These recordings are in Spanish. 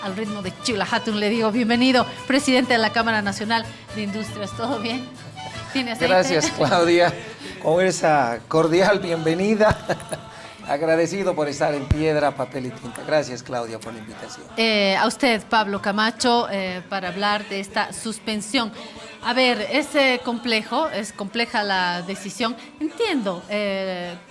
al ritmo de Chula Hatun le digo bienvenido, presidente de la Cámara Nacional de Industrias. ¿Todo bien? ¿Tiene aceite? Gracias, Claudia, con esa cordial bienvenida. Agradecido por estar en piedra, papel y tinta. Gracias, Claudia, por la invitación. A usted, Pablo Camacho, para hablar de esta suspensión. A ver, es complejo, es compleja la decisión. Entiendo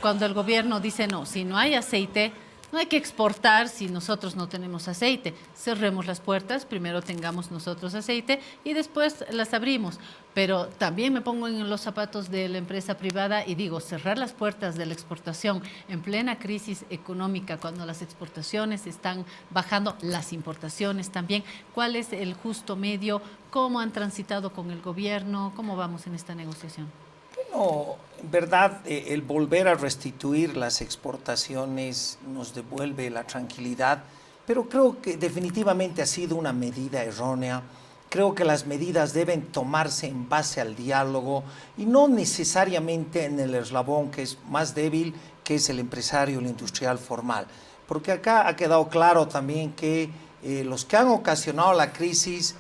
cuando el gobierno dice no, si no hay aceite, no hay que exportar si nosotros no tenemos aceite. Cerremos las puertas, primero tengamos nosotros aceite y después las abrimos. Pero también me pongo en los zapatos de la empresa privada y digo, cerrar las puertas de la exportación en plena crisis económica, cuando las exportaciones están bajando, las importaciones también. ¿Cuál es el justo medio? ¿Cómo han transitado con el gobierno? ¿Cómo vamos en esta negociación? Bueno, en verdad, el volver a restituir las exportaciones nos devuelve la tranquilidad, pero creo que definitivamente ha sido una medida errónea. Creo que las medidas deben tomarse en base al diálogo y no necesariamente en el eslabón que es más débil, que es el empresario, el industrial formal. Porque acá ha quedado claro también que los que han ocasionado la crisis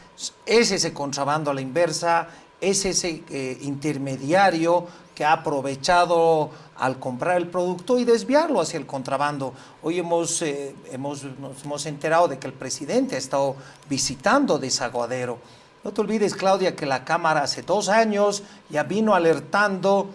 es ese contrabando a la inversa, es ese intermediario que ha aprovechado al comprar el producto y desviarlo hacia el contrabando. Hoy nos hemos enterado de que el presidente ha estado visitando Desaguadero. No te olvides, Claudia, que la Cámara hace 2 años ya vino alertando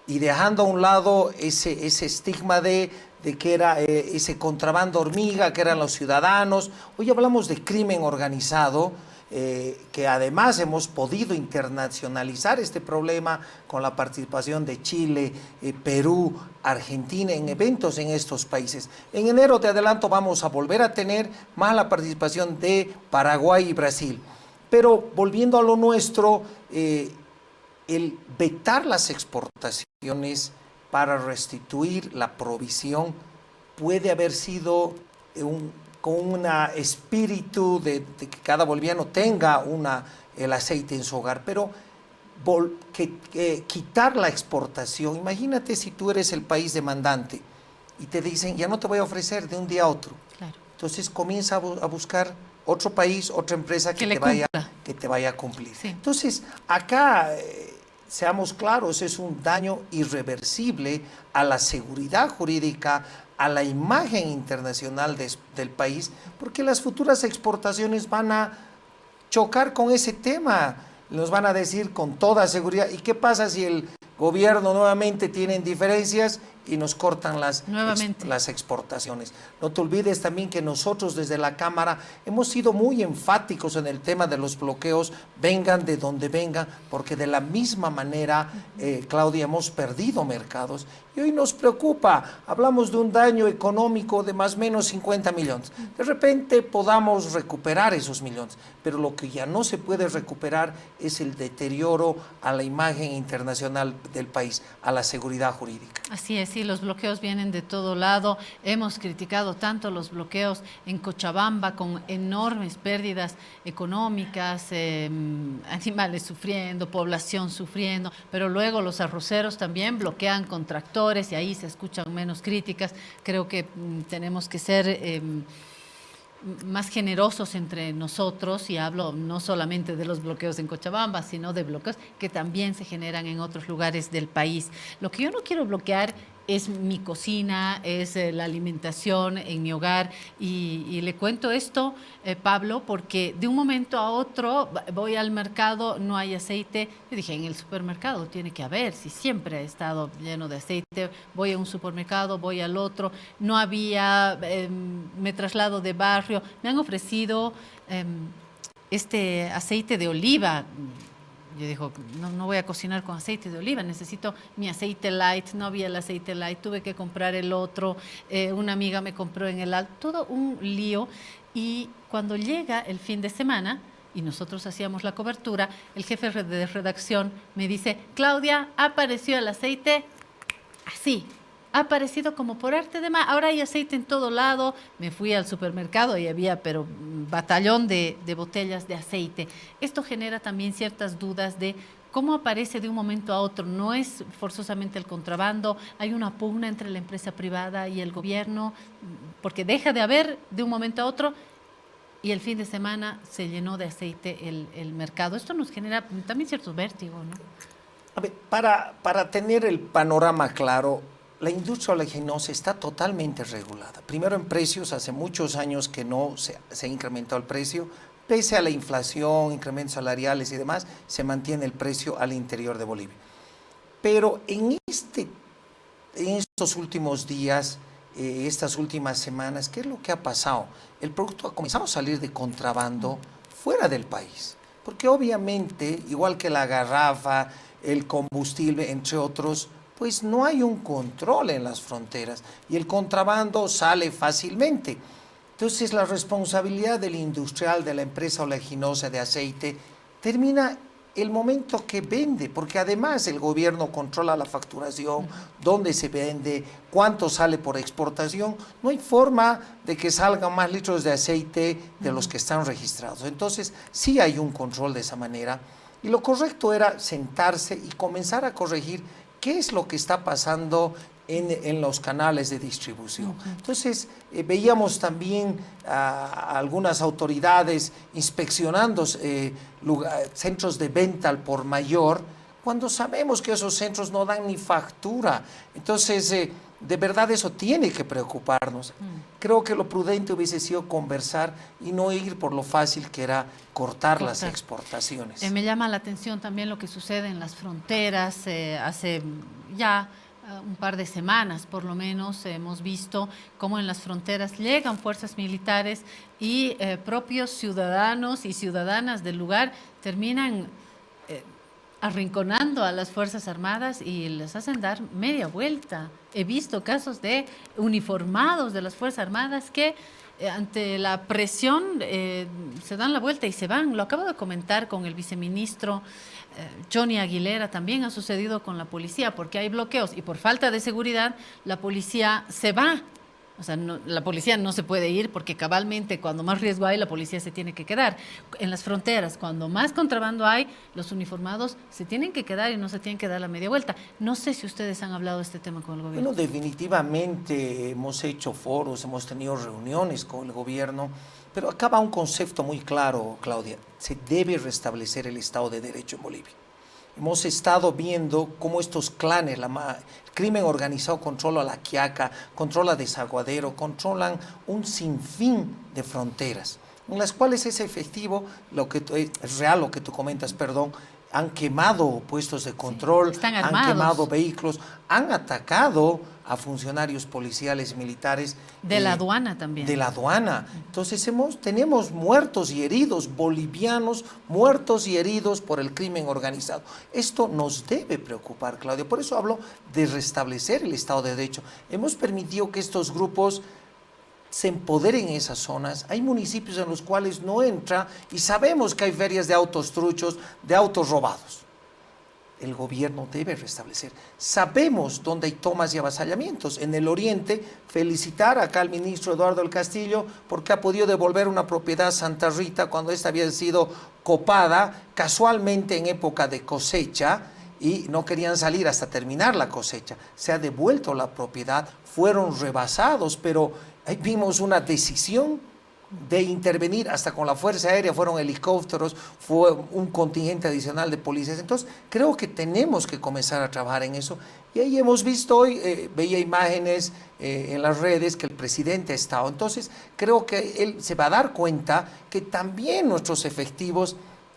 y dejando a un lado ese estigma de que era ese contrabando hormiga, que eran los ciudadanos. Hoy hablamos de crimen organizado, que además hemos podido internacionalizar este problema con la participación de Chile, Perú, Argentina en eventos en estos países. En enero, te adelanto, vamos a volver a tener más la participación de Paraguay y Brasil. Pero volviendo a lo nuestro, el vetar las exportaciones para restituir la provisión puede haber sido con un espíritu de que cada boliviano tenga el aceite en su hogar, pero quitar la exportación. Imagínate si tú eres el país demandante y te dicen, ya no te voy a ofrecer de un día a otro. Claro. Entonces comienza a buscar otro país, otra empresa que te vaya a cumplir. Sí. Entonces, acá, seamos claros, es un daño irreversible a la seguridad jurídica, a la imagen internacional del país, porque las futuras exportaciones van a chocar con ese tema. Nos van a decir con toda seguridad, ¿y qué pasa si el gobierno nuevamente tiene diferencias y nos cortan las exportaciones? No te olvides también que nosotros desde la Cámara hemos sido muy enfáticos en el tema de los bloqueos, vengan de donde vengan, porque de la misma manera, Claudia, hemos perdido mercados y hoy nos preocupa. Hablamos de un daño económico de más o menos 50 millones. De repente podamos recuperar esos millones, pero lo que ya no se puede recuperar es el deterioro a la imagen internacional del país, a la seguridad jurídica. Así es, sí, los bloqueos vienen de todo lado. Hemos criticado tanto los bloqueos en Cochabamba con enormes pérdidas económicas, animales sufriendo, población sufriendo, pero luego los arroceros también bloquean con tractores y ahí se escuchan menos críticas. Creo que tenemos que ser más generosos entre nosotros, y hablo no solamente de los bloqueos en Cochabamba, sino de bloqueos que también se generan en otros lugares del país. Lo que yo no quiero bloquear es mi cocina, es la alimentación en mi hogar, y le cuento esto, Pablo, porque de un momento a otro voy al mercado, no hay aceite. Yo dije, en el supermercado tiene que haber, si siempre ha estado lleno de aceite. Voy a un supermercado, voy al otro, no había, me traslado de barrio, me han ofrecido este aceite de oliva. Yo digo, no voy a cocinar con aceite de oliva, necesito mi aceite light. No había el aceite light, tuve que comprar el otro. Una amiga me compró en el alto, todo un lío. Y cuando llega el fin de semana y nosotros hacíamos la cobertura, el jefe de redacción me dice, Claudia, apareció el aceite así. Ha aparecido como por arte de magia. Ahora hay aceite en todo lado. Me fui al supermercado y había, pero batallón de botellas de aceite. Esto genera también ciertas dudas de cómo aparece de un momento a otro. No es forzosamente el contrabando, hay una pugna entre la empresa privada y el gobierno, porque deja de haber de un momento a otro y el fin de semana se llenó de aceite el mercado. Esto nos genera también cierto vértigo, ¿no? A ver, para tener el panorama claro, la industria oleaginosa está totalmente regulada. Primero en precios, hace muchos años que no se ha incrementado el precio, pese a la inflación, incrementos salariales y demás, se mantiene el precio al interior de Bolivia. Pero en estos últimos días, estas últimas semanas, ¿qué es lo que ha pasado? El producto ha comenzado a salir de contrabando fuera del país, porque obviamente, igual que la garrafa, el combustible, entre otros, pues no hay un control en las fronteras y el contrabando sale fácilmente. Entonces la responsabilidad del industrial, de la empresa oleaginosa de aceite, termina el momento que vende, porque además el gobierno controla la facturación, dónde se vende, cuánto sale por exportación. No hay forma de que salgan más litros de aceite de los que están registrados. Entonces sí hay un control de esa manera. Y lo correcto era sentarse y comenzar a corregir qué es lo que está pasando en los canales de distribución. Entonces, veíamos también a algunas autoridades inspeccionando centros de venta al por mayor, cuando sabemos que esos centros no dan ni factura. Entonces, de verdad eso tiene que preocuparnos. Creo que lo prudente hubiese sido conversar y no ir por lo fácil que era cortar las exportaciones. Me llama la atención también lo que sucede en las fronteras. Hace ya un par de semanas, por lo menos, hemos visto cómo en las fronteras llegan fuerzas militares y propios ciudadanos y ciudadanas del lugar terminan arrinconando a las Fuerzas Armadas y les hacen dar media vuelta. He visto casos de uniformados de las Fuerzas Armadas que ante la presión se dan la vuelta y se van. Lo acabo de comentar con el viceministro Johnny Aguilera. También ha sucedido con la policía, porque hay bloqueos y por falta de seguridad la policía se va. O sea, la policía no se puede ir porque cabalmente cuando más riesgo hay, la policía se tiene que quedar. En las fronteras, cuando más contrabando hay, los uniformados se tienen que quedar y no se tienen que dar la media vuelta. No sé si ustedes han hablado de este tema con el gobierno. Bueno, definitivamente hemos hecho foros, hemos tenido reuniones con el gobierno, pero acá va un concepto muy claro, Claudia. Se debe restablecer el Estado de Derecho en Bolivia. Hemos estado viendo cómo estos clanes, el crimen organizado controla la Quiaca, controla Desaguadero, controlan un sinfín de fronteras, en las cuales es efectivo, es real lo que tú comentas, perdón, han quemado puestos de control, sí, han quemado vehículos, han atacado a funcionarios policiales y militares. De la aduana también. De la aduana. Entonces tenemos muertos y heridos, bolivianos muertos y heridos por el crimen organizado. Esto nos debe preocupar, Claudia. Por eso hablo de restablecer el Estado de Derecho. Hemos permitido que estos grupos se empoderen en esas zonas. Hay municipios en los cuales no entra y sabemos que hay ferias de autos truchos, de autos robados. El gobierno debe restablecer. Sabemos dónde hay tomas y avasallamientos. En el oriente, felicitar acá al ministro Eduardo del Castillo porque ha podido devolver una propiedad Santa Rita cuando esta había sido copada casualmente en época de cosecha y no querían salir hasta terminar la cosecha. Se ha devuelto la propiedad, fueron rebasados, pero ahí vimos una decisión de intervenir hasta con la Fuerza Aérea, fueron helicópteros, fue un contingente adicional de policías. Entonces, creo que tenemos que comenzar a trabajar en eso. Y ahí hemos visto hoy, veía imágenes en las redes que el presidente ha estado. Entonces, creo que él se va a dar cuenta que también nuestros efectivos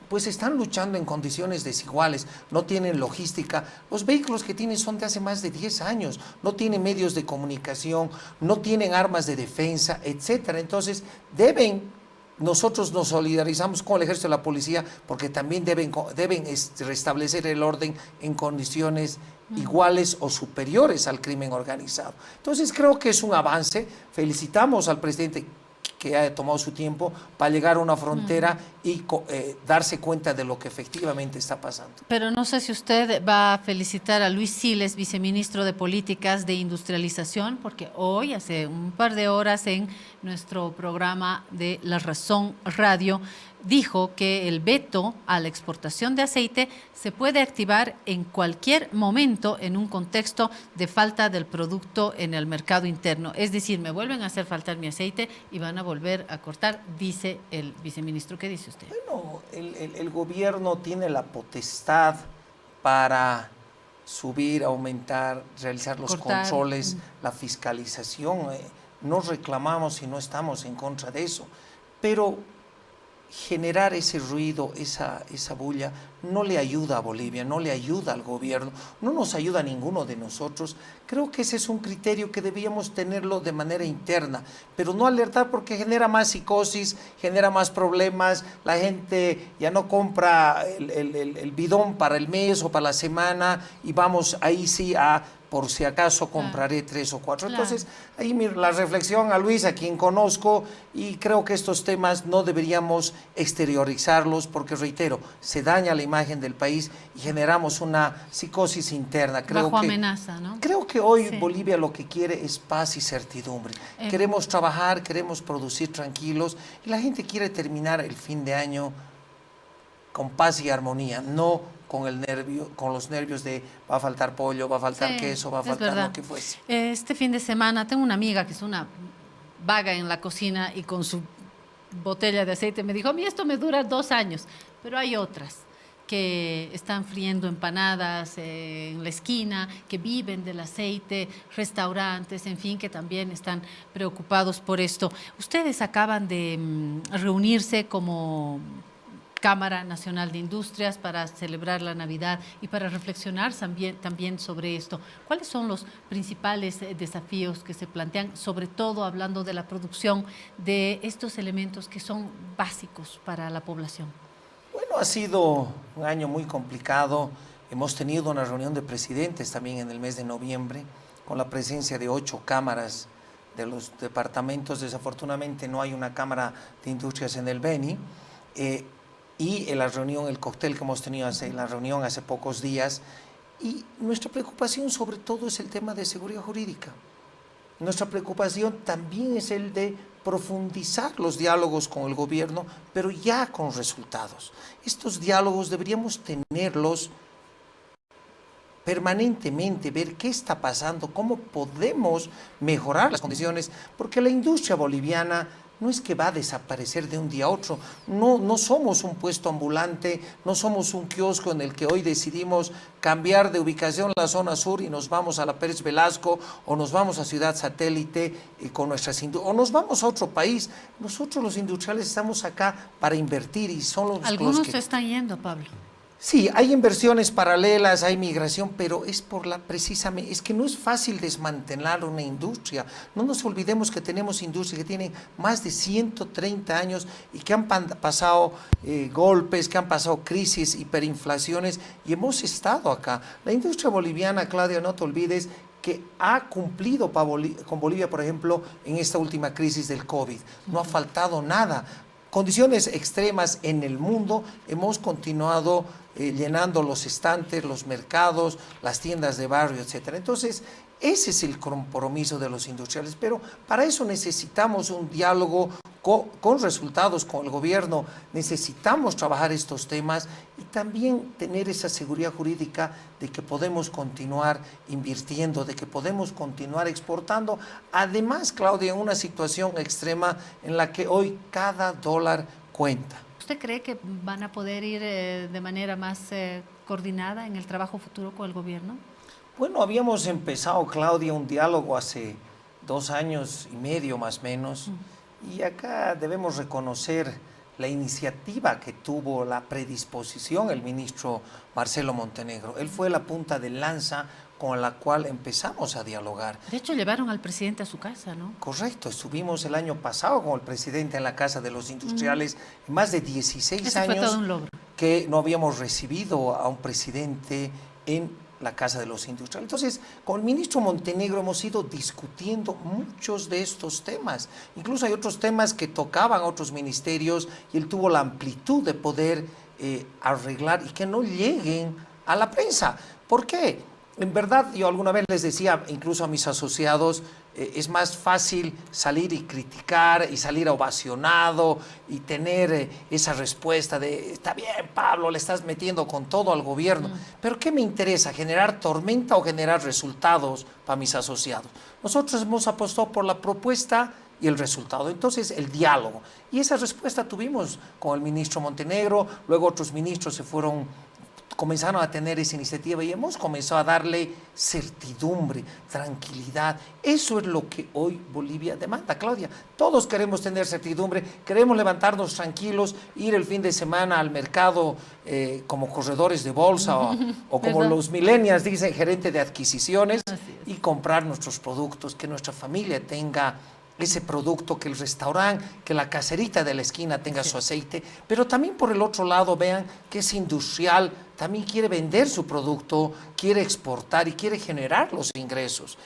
pues están luchando en condiciones desiguales, no tienen logística. Los vehículos que tienen son de hace más de 10 años, no tienen medios de comunicación, no tienen armas de defensa, etcétera. Entonces, nosotros nos solidarizamos con el ejército y la policía porque también deben restablecer el orden en condiciones iguales o superiores al crimen organizado. Entonces, creo que es un avance. Felicitamos al presidente que haya tomado su tiempo para llegar a una frontera y darse cuenta de lo que efectivamente está pasando. Pero no sé si usted va a felicitar a Luis Siles, viceministro de Políticas de Industrialización, porque hoy, hace un par de horas en nuestro programa de La Razón Radio, dijo que el veto a la exportación de aceite se puede activar en cualquier momento en un contexto de falta del producto en el mercado interno. Es decir, me vuelven a hacer faltar mi aceite y van a volver a cortar, dice el viceministro. ¿Qué dice usted? Bueno, el gobierno tiene la potestad para subir, aumentar, realizar los controles, la fiscalización. No reclamamos y no estamos en contra de eso, pero generar ese ruido, esa bulla, no le ayuda a Bolivia, no le ayuda al gobierno, no nos ayuda a ninguno de nosotros. Creo que ese es un criterio que debíamos tenerlo de manera interna, pero no alertar porque genera más psicosis, genera más problemas, la gente ya no compra el bidón para el mes o para la semana y vamos ahí sí a... por si acaso compraré 3 o 4. Claro. Entonces, ahí la reflexión a Luis, a quien conozco, y creo que estos temas no deberíamos exteriorizarlos porque, reitero, se daña la imagen del país y generamos una psicosis interna. Bajo amenaza, ¿no? Creo que hoy Bolivia lo que quiere es paz y certidumbre. Queremos trabajar, queremos producir tranquilos y la gente quiere terminar el fin de año con paz y armonía, no con el nervio, con los nervios de va a faltar pollo, va a faltar queso, va a faltar lo que fuese. Este fin de semana tengo una amiga que es una vaga en la cocina y con su botella de aceite me dijo, a mí esto me dura 2 años, pero hay otras que están friendo empanadas en la esquina, que viven del aceite, restaurantes, en fin, que también están preocupados por esto. Ustedes acaban de reunirse como Cámara Nacional de Industrias para celebrar la Navidad y para reflexionar también sobre esto. ¿Cuáles son los principales desafíos que se plantean, sobre todo hablando de la producción de estos elementos que son básicos para la población? Bueno, ha sido un año muy complicado. Hemos tenido una reunión de presidentes también en el mes de noviembre, con la presencia de 8 cámaras de los departamentos. Desafortunadamente no hay una Cámara de Industrias en el Beni. Y en la reunión, el cóctel que hemos tenido en la reunión hace pocos días, y nuestra preocupación sobre todo es el tema de seguridad jurídica. Nuestra preocupación también es el de profundizar los diálogos con el gobierno, pero ya con resultados. Estos diálogos deberíamos tenerlos permanentemente, ver qué está pasando, cómo podemos mejorar las condiciones, porque la industria boliviana no es que va a desaparecer de un día a otro, no somos un puesto ambulante, no somos un kiosco en el que hoy decidimos cambiar de ubicación la zona sur y nos vamos a la Pérez Velasco o nos vamos a Ciudad Satélite con nuestras industrias, o nos vamos a otro país. Nosotros los industriales estamos acá para invertir y son los Algunos que... se están yendo, Pablo. Sí, hay inversiones paralelas, hay migración, pero es precisamente, es que no es fácil desmantelar una industria. No nos olvidemos que tenemos industrias que tienen más de 130 años y que han pasado golpes, que han pasado crisis, hiperinflaciones, y hemos estado acá. La industria boliviana, Claudia, no te olvides, que ha cumplido con Bolivia, por ejemplo, en esta última crisis del COVID. No ha faltado nada. Condiciones extremas en el mundo, hemos continuado llenando los estantes, los mercados, las tiendas de barrio, etcétera. Entonces, ese es el compromiso de los industriales, pero para eso necesitamos un diálogo con resultados con el gobierno, necesitamos trabajar estos temas y también tener esa seguridad jurídica de que podemos continuar invirtiendo, de que podemos continuar exportando. Además, Claudia, en una situación extrema en la que hoy cada dólar cuenta. ¿Usted cree que van a poder ir de manera más coordinada en el trabajo futuro con el gobierno? Bueno, habíamos empezado, Claudia, un diálogo hace 2 años y medio más o menos, y acá debemos reconocer la iniciativa que tuvo, la predisposición el ministro Marcelo Montenegro. Él fue la punta de lanza con la cual empezamos a dialogar. De hecho, llevaron al presidente a su casa, ¿no? Correcto, estuvimos el año pasado con el presidente en la Casa de los Industriales, más de 16 Ese años fue todo un logro. Que no habíamos recibido a un presidente en la Casa de los Industriales. Entonces, con el ministro Montenegro hemos ido discutiendo muchos de estos temas. Incluso hay otros temas que tocaban a otros ministerios y él tuvo la amplitud de poder arreglar y que no lleguen a la prensa. ¿Por qué? En verdad, yo alguna vez les decía, incluso a mis asociados, es más fácil salir y criticar y salir ovacionado y tener esa respuesta de, está bien, Pablo, le estás metiendo con todo al gobierno, pero ¿qué me interesa? ¿Generar tormenta o generar resultados para mis asociados? Nosotros hemos apostado por la propuesta y el resultado. Entonces, el diálogo. Y esa respuesta tuvimos con el ministro Montenegro, luego otros ministros comenzaron a tener esa iniciativa y hemos comenzado a darle certidumbre, tranquilidad. Eso es lo que hoy Bolivia demanda, Claudia. Todos queremos tener certidumbre, queremos levantarnos tranquilos, ir el fin de semana al mercado como corredores de bolsa o como los millennials dicen, gerente de adquisiciones, y comprar nuestros productos, que nuestra familia tenga ese producto, que el restaurante, que la caserita de la esquina tenga su aceite, pero también por el otro lado vean que es industrial, también quiere vender su producto, quiere exportar y quiere generar los ingresos.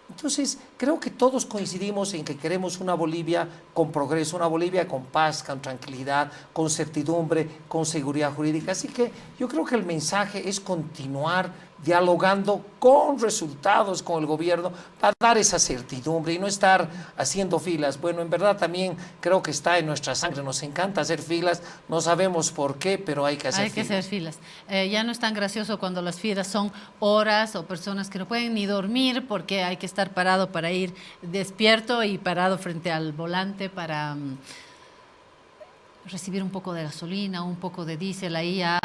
Entonces, creo que todos coincidimos en que queremos una Bolivia con progreso, una Bolivia con paz, con tranquilidad, con certidumbre, con seguridad jurídica. Así que yo creo que el mensaje es continuar dialogando con resultados con el gobierno para dar esa certidumbre y no estar haciendo filas. Bueno, en verdad también creo que está en nuestra sangre, nos encanta hacer filas, no sabemos por qué, pero hay que hacer filas. Hay que hacer filas. Ya no es tan gracioso cuando las filas son horas o personas que no pueden ni dormir porque hay que estar parado para ir despierto y parado frente al volante para recibir un poco de gasolina, un poco de diésel. Ahí ya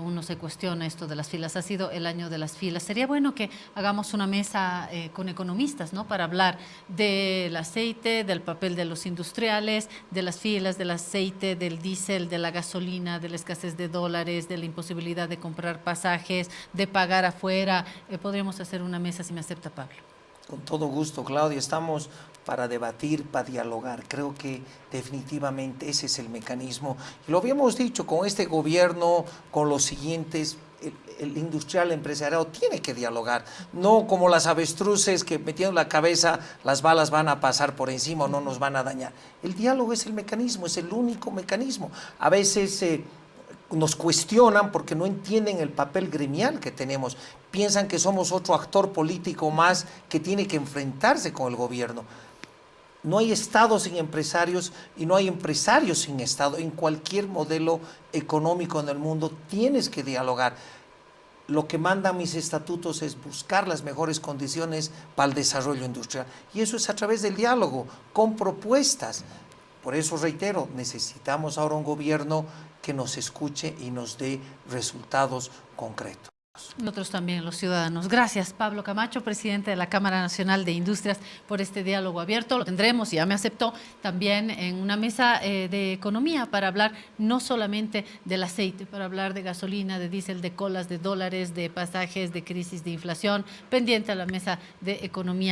uno se cuestiona esto de las filas. Ha sido el año de las filas. Sería bueno que hagamos una mesa con economistas, ¿no? Para hablar del aceite, del papel de los industriales, de las filas, del aceite, del diésel, de la gasolina, de la escasez de dólares, de la imposibilidad de comprar pasajes, de pagar afuera. Podríamos hacer una mesa, si me acepta Pablo. Con todo gusto, Claudia. Estamos para debatir, para dialogar. Creo que definitivamente ese es el mecanismo. Y lo habíamos dicho con este gobierno, con los siguientes, el industrial, empresarial tiene que dialogar. No como las avestruces que metiendo la cabeza las balas van a pasar por encima o no nos van a dañar. El diálogo es el mecanismo, es el único mecanismo. A veces nos cuestionan porque no entienden el papel gremial que tenemos. Piensan que somos otro actor político más que tiene que enfrentarse con el gobierno. No hay Estado sin empresarios y no hay empresarios sin Estado. En cualquier modelo económico en el mundo tienes que dialogar. Lo que mandan mis estatutos es buscar las mejores condiciones para el desarrollo industrial. Y eso es a través del diálogo, con propuestas. Por eso reitero, necesitamos ahora un gobierno que nos escuche y nos dé resultados concretos. Nosotros también, los ciudadanos. Gracias, Pablo Camacho, presidente de la Cámara Nacional de Industrias, por este diálogo abierto. Lo tendremos, ya me aceptó, también en una mesa de economía para hablar no solamente del aceite, para hablar de gasolina, de diésel, de colas, de dólares, de pasajes, de crisis, de inflación, pendiente a la mesa de economía.